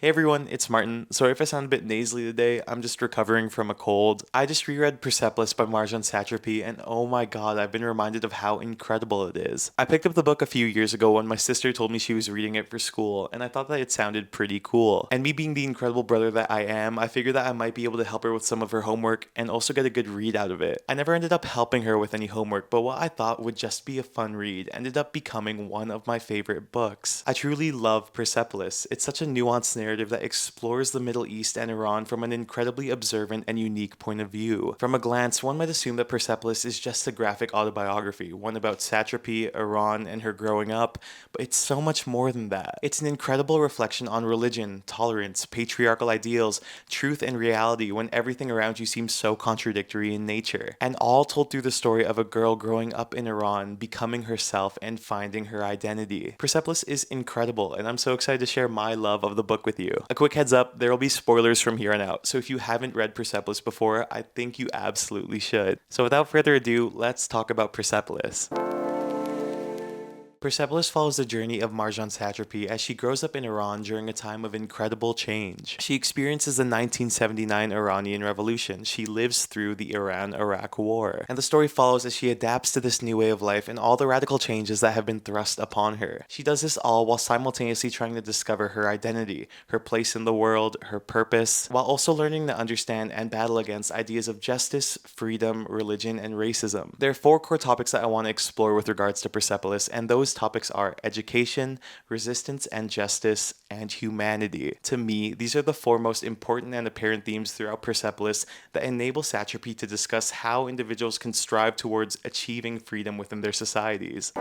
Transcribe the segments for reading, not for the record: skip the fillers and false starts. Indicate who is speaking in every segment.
Speaker 1: Hey everyone, it's Martin. Sorry if I sound a bit nasally today, I'm just recovering from a cold. I just reread Persepolis by Marjan Satrapi, and oh my god, I've been reminded of how incredible it is. I picked up the book a few years ago when my sister told me she was reading it for school, and I thought that it sounded pretty cool. And me being the incredible brother that I am, I figured that I might be able to help her with some of her homework and also get a good read out of it. I never ended up helping her with any homework, but what I thought would just be a fun read ended up becoming one of my favorite books. I truly love Persepolis. It's such a nuanced narrative that explores the Middle East and Iran from an incredibly observant and unique point of view. From a glance, one might assume that Persepolis is just a graphic autobiography, one about satrapy, Iran, and her growing up, but it's so much more than that. It's an incredible reflection on religion, tolerance, patriarchal ideals, truth and reality when everything around you seems so contradictory in nature, and all told through the story of a girl growing up in Iran, becoming herself, and finding her identity. Persepolis is incredible, and I'm so excited to share my love of the book with you. A quick heads up, there will be spoilers from here on out, so if you haven't read Persepolis before, I think you absolutely should. So without further ado, let's talk about Persepolis. Persepolis follows the journey of Marjan Satrapi as she grows up in Iran during a time of incredible change. She experiences the 1979 Iranian Revolution. She lives through the Iran-Iraq War. And the story follows as she adapts to this new way of life and all the radical changes that have been thrust upon her. She does this all while simultaneously trying to discover her identity, her place in the world, her purpose, while also learning to understand and battle against ideas of justice, freedom, religion, and racism. There are four core topics that I want to explore with regards to Persepolis, and those topics are education, resistance and justice, and humanity. To me, these are the four most important and apparent themes throughout Persepolis that enable Satrapi to discuss how individuals can strive towards achieving freedom within their societies.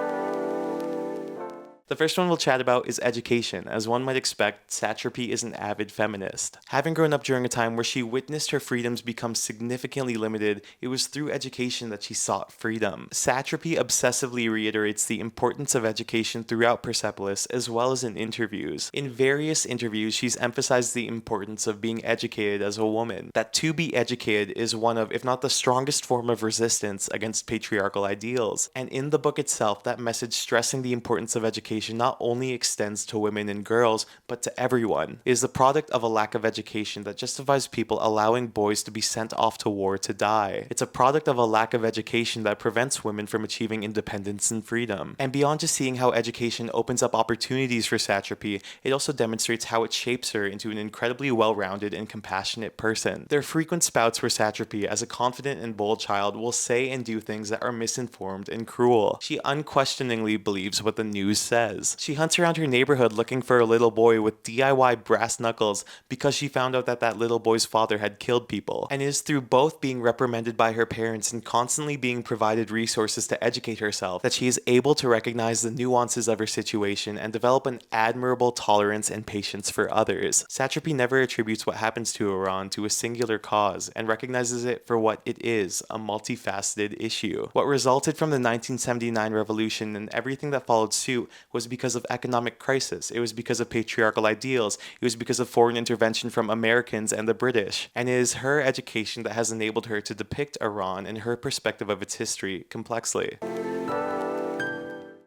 Speaker 1: The first one we'll chat about is education. As one might expect, Satrapi is an avid feminist. Having grown up during a time where she witnessed her freedoms become significantly limited, it was through education that she sought freedom. Satrapi obsessively reiterates the importance of education throughout Persepolis, as well as in interviews. In various interviews, she's emphasized the importance of being educated as a woman, that to be educated is one of, if not the strongest form of resistance against patriarchal ideals. And in the book itself, that message stressing the importance of education not only extends to women and girls, but to everyone. It is the product of a lack of education that justifies people allowing boys to be sent off to war to die. It's a product of a lack of education that prevents women from achieving independence and freedom. And beyond just seeing how education opens up opportunities for Satrapi, it also demonstrates how it shapes her into an incredibly well-rounded and compassionate person. There are frequent spouts where Satrapi, as a confident and bold child, will say and do things that are misinformed and cruel. She unquestioningly believes what the news says. She hunts around her neighborhood looking for a little boy with DIY brass knuckles because she found out that that little boy's father had killed people. And it is through both being reprimanded by her parents and constantly being provided resources to educate herself that she is able to recognize the nuances of her situation and develop an admirable tolerance and patience for others. Satrapi never attributes what happens to Iran to a singular cause and recognizes it for what it is, a multifaceted issue. What resulted from the 1979 revolution and everything that followed suit was because of economic crisis. It was because of patriarchal ideals. It was because of foreign intervention from Americans and the British. And it is her education that has enabled her to depict Iran and her perspective of its history complexly.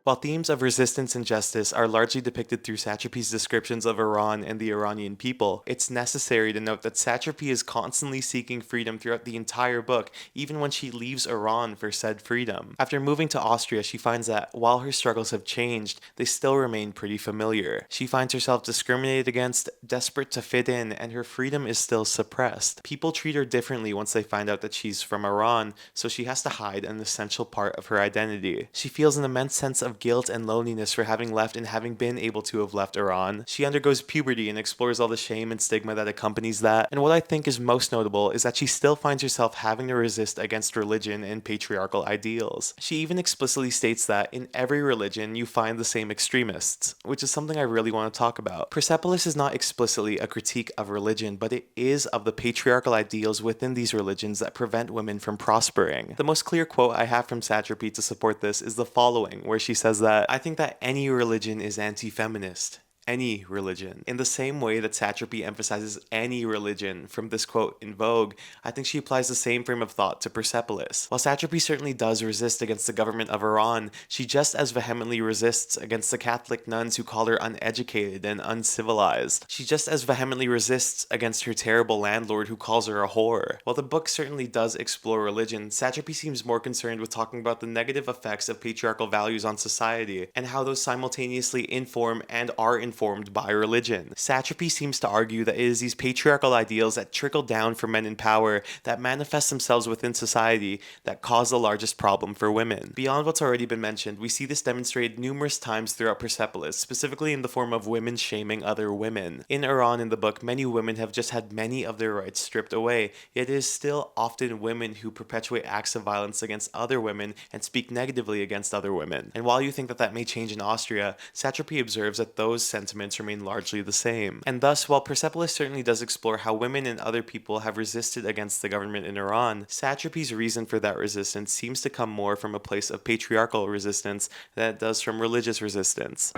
Speaker 1: While themes of resistance and justice are largely depicted through Satrapi's descriptions of Iran and the Iranian people, it's necessary to note that Satrapi is constantly seeking freedom throughout the entire book, even when she leaves Iran for said freedom. After moving to Austria, she finds that, while her struggles have changed, they still remain pretty familiar. She finds herself discriminated against, desperate to fit in, and her freedom is still suppressed. People treat her differently once they find out that she's from Iran, so she has to hide an essential part of her identity. She feels an immense sense of guilt and loneliness for having left and having been able to have left Iran. She undergoes puberty and explores all the shame and stigma that accompanies that. And what I think is most notable is that she still finds herself having to resist against religion and patriarchal ideals. She even explicitly states that in every religion you find the same extremists, which is something I really want to talk about. Persepolis is not explicitly a critique of religion, but it is of the patriarchal ideals within these religions that prevent women from prospering. The most clear quote I have from Satrapi to support this is the following, where she says that, "I think that any religion is anti-feminist. any religion. In the same way that Satrapy emphasizes any religion from this quote in Vogue, I think she applies the same frame of thought to Persepolis. While Satrapy certainly does resist against the government of Iran, she just as vehemently resists against the Catholic nuns who call her uneducated and uncivilized. She just as vehemently resists against her terrible landlord who calls her a whore. While the book certainly does explore religion, Satrapy seems more concerned with talking about the negative effects of patriarchal values on society and how those simultaneously inform and are informed by religion. Satrapy seems to argue that it is these patriarchal ideals that trickle down from men in power that manifest themselves within society that cause the largest problem for women. Beyond what's already been mentioned, we see this demonstrated numerous times throughout Persepolis, specifically in the form of women shaming other women. In Iran in the book, many women have just had many of their rights stripped away, yet it is still often women who perpetuate acts of violence against other women and speak negatively against other women. And while you think that that may change in Austria, Satrapy observes that those sentiments remain largely the same. And thus, while Persepolis certainly does explore how women and other people have resisted against the government in Iran, Satrapy's reason for that resistance seems to come more from a place of patriarchal resistance than it does from religious resistance.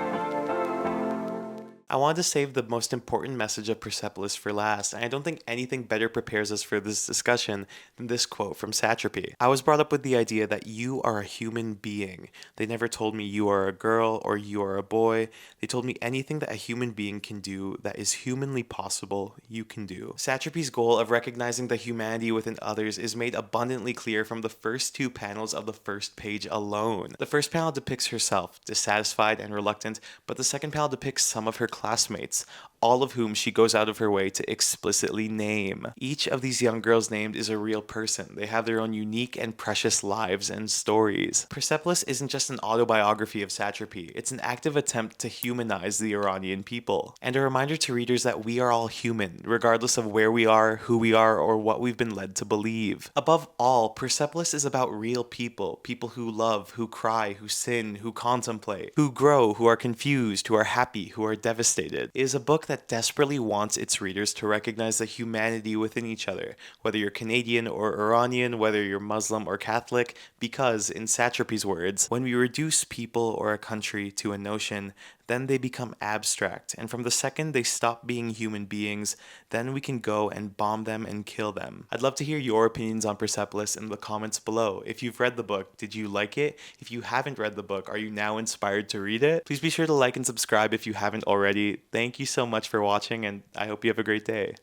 Speaker 1: I wanted to save the most important message of Persepolis for last, and I don't think anything better prepares us for this discussion than this quote from Satrapy. I was brought up with the idea that you are a human being. They never told me you are a girl or you are a boy. They told me anything that a human being can do that is humanly possible, you can do. Satrapy's goal of recognizing the humanity within others is made abundantly clear from the first two panels of the first page alone. The first panel depicts herself, dissatisfied and reluctant, but the second panel depicts some of her classmates, all of whom she goes out of her way to explicitly name. Each of these young girls named is a real person. They have their own unique and precious lives and stories. Persepolis isn't just an autobiography of Satrapy, it's an active attempt to humanize the Iranian people, and a reminder to readers that we are all human, regardless of where we are, who we are, or what we've been led to believe. Above all, Persepolis is about real people, people who love, who cry, who sin, who contemplate, who grow, who are confused, who are happy, who are devastated. It is a book that desperately wants its readers to recognize the humanity within each other, whether you're Canadian or Iranian, whether you're Muslim or Catholic, because, in Satrapy's words, when we reduce people or a country to a notion, then they become abstract, and from the second they stop being human beings, then we can go and bomb them and kill them. I'd love to hear your opinions on Persepolis in the comments below. If you've read the book, did you like it? If you haven't read the book, are you now inspired to read it? Please be sure to like and subscribe if you haven't already. Thank you so much for watching, and I hope you have a great day.